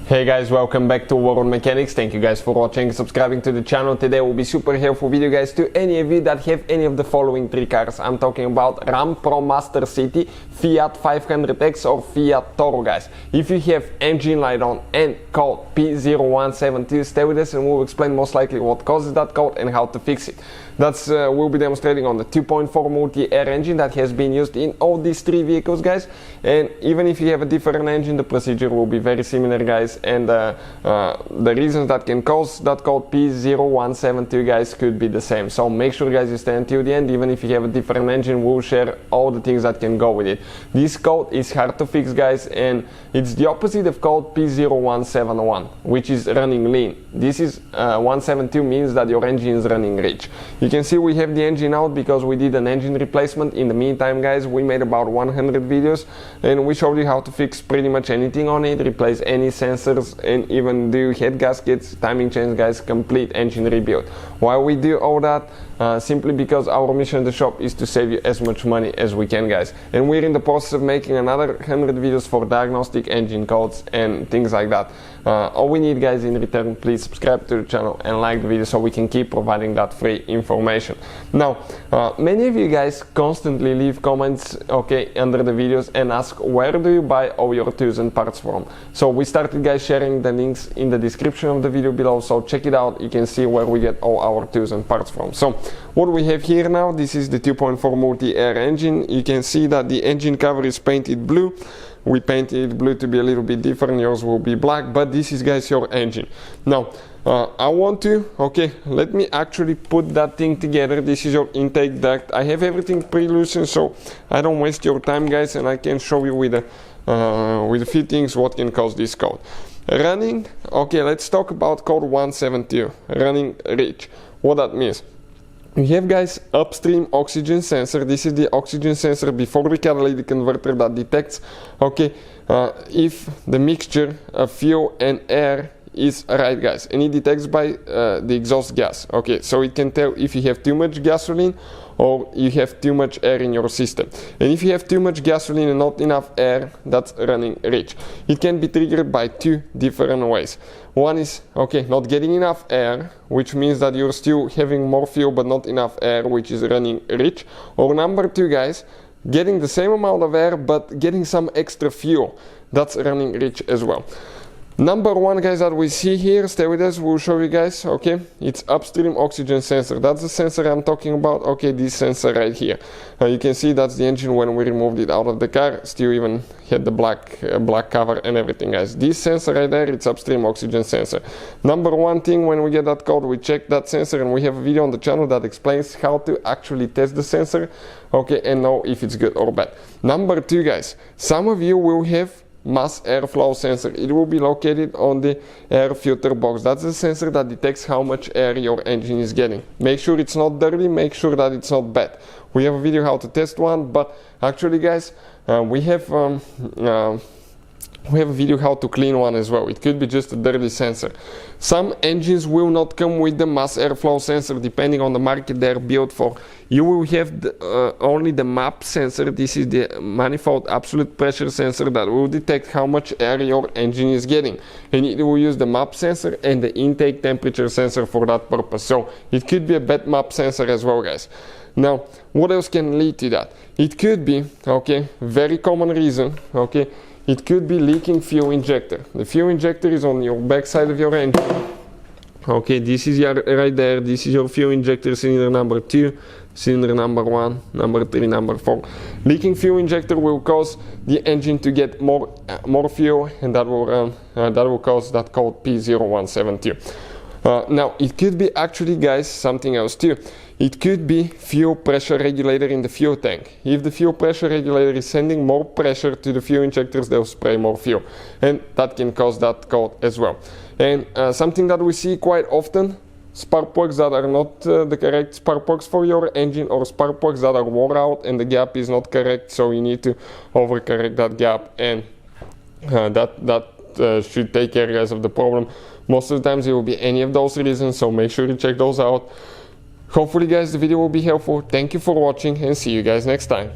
Hey guys, welcome back to World Mechanics. Thank you guys for watching and subscribing to the channel. Today will be super helpful video guys to any of you that have any of the following three cars. I'm talking about Ram Promaster City, Fiat 500x or Fiat Toro guys. If you have engine light on and code P0172, stay with us and we'll explain most likely what causes that code and how to fix it. We'll be demonstrating on the 2.4 Multiair engine that has been used in all these three vehicles guys, and even if you have a different engine, the procedure will be very similar guys, and the reasons that can cause that code P0172 guys could be the same. So make sure guys you stay until the end. Even if you have a different engine, we'll share all the things that can go with it. This code is hard to fix guys, and it's the opposite of code P0171, which is running lean. This is 172 means that your engine is running rich. You can see we have the engine out because we did an engine replacement. In the meantime guys, we made about 100 videos and we showed you how to fix pretty much anything on it, replace any sensors and even do head gaskets, timing chains guys, complete engine rebuild. Why we do all that? Simply because our mission in the shop is to save you as much money as we can guys, and we're in the process of making another 100 videos for diagnostic engine codes and things like that. All we need guys in return, please subscribe to the channel and like the video so we can keep providing that free information. Now many of you guys constantly leave comments under the videos and ask where do you buy all your tools and parts from. So we started guys sharing the links in the description of the video below, so check it out. You can see where we get all our tools and parts from. So what we have here now, this is the 2.4 Multiair engine. You can see that the engine cover is painted blue. We painted it blue to be a little bit different. Yours will be black, but this is guys your engine. Now I want to let me actually put that thing together. This is your intake duct. I have everything pre-loosened so I don't waste your time guys, and I can show you with a few things what can cause this code. Running, let's talk about code 172, running rich. What that means: we have guys upstream oxygen sensor. This is the oxygen sensor before the catalytic converter that detects if the mixture of fuel and air is right guys, and it detects by the exhaust gas. So it can tell if you have too much gasoline or you have too much air in your system. And if you have too much gasoline and not enough air, that's running rich. It can be triggered by two different ways. One is not getting enough air, which means that you're still having more fuel but not enough air, which is running rich. Or number two guys, getting the same amount of air but getting some extra fuel, that's running rich as well. Number one guys that we see here, stay with us, we'll show you guys. It's upstream oxygen sensor. That's the sensor I'm talking about. This sensor right here. You can see that's the engine when we removed it out of the car. Still even had the black cover and everything guys. This sensor right there, it's upstream oxygen sensor. Number one thing, when we get that code, we check that sensor, and we have a video on the channel that explains how to actually test the sensor and know if it's good or bad. Number two guys, some of you will have mass airflow sensor. It will be located on the air filter box. That's the sensor that detects how much air your engine is getting. Make sure it's not dirty, make sure that it's not bad. We have a video how to test one, but actually guys, we have a video how to clean one as well. It could be just a dirty sensor. Some engines will not come with the mass airflow sensor depending on the market they're built for. You will have only the MAP sensor. This is the manifold absolute pressure sensor that will detect how much air your engine is getting, and it will use the MAP sensor and the intake temperature sensor for that purpose. So it could be a bad MAP sensor as well guys. Now what else can lead to that? It could be very common reason, it could be leaking fuel injector. The fuel injector is on your back side of your engine. This is right there. This is your fuel injector, cylinder number 2, cylinder number 1, number 3, number 4. Leaking fuel injector will cause the engine to get more fuel, and that will cause that code P0172. Now it could be actually guys something else too. It could be fuel pressure regulator in the fuel tank. If the fuel pressure regulator is sending more pressure to the fuel injectors, they'll spray more fuel, and that can cause that code as well. And something that we see quite often, spark plugs that are not the correct spark plugs for your engine, or spark plugs that are wore out and the gap is not correct, so you need to overcorrect that gap, and that should take care guys of the problem. Most of the times it will be any of those reasons, so make sure you check those out. Hopefully guys the video will be helpful. Thank you for watching and see you guys next time.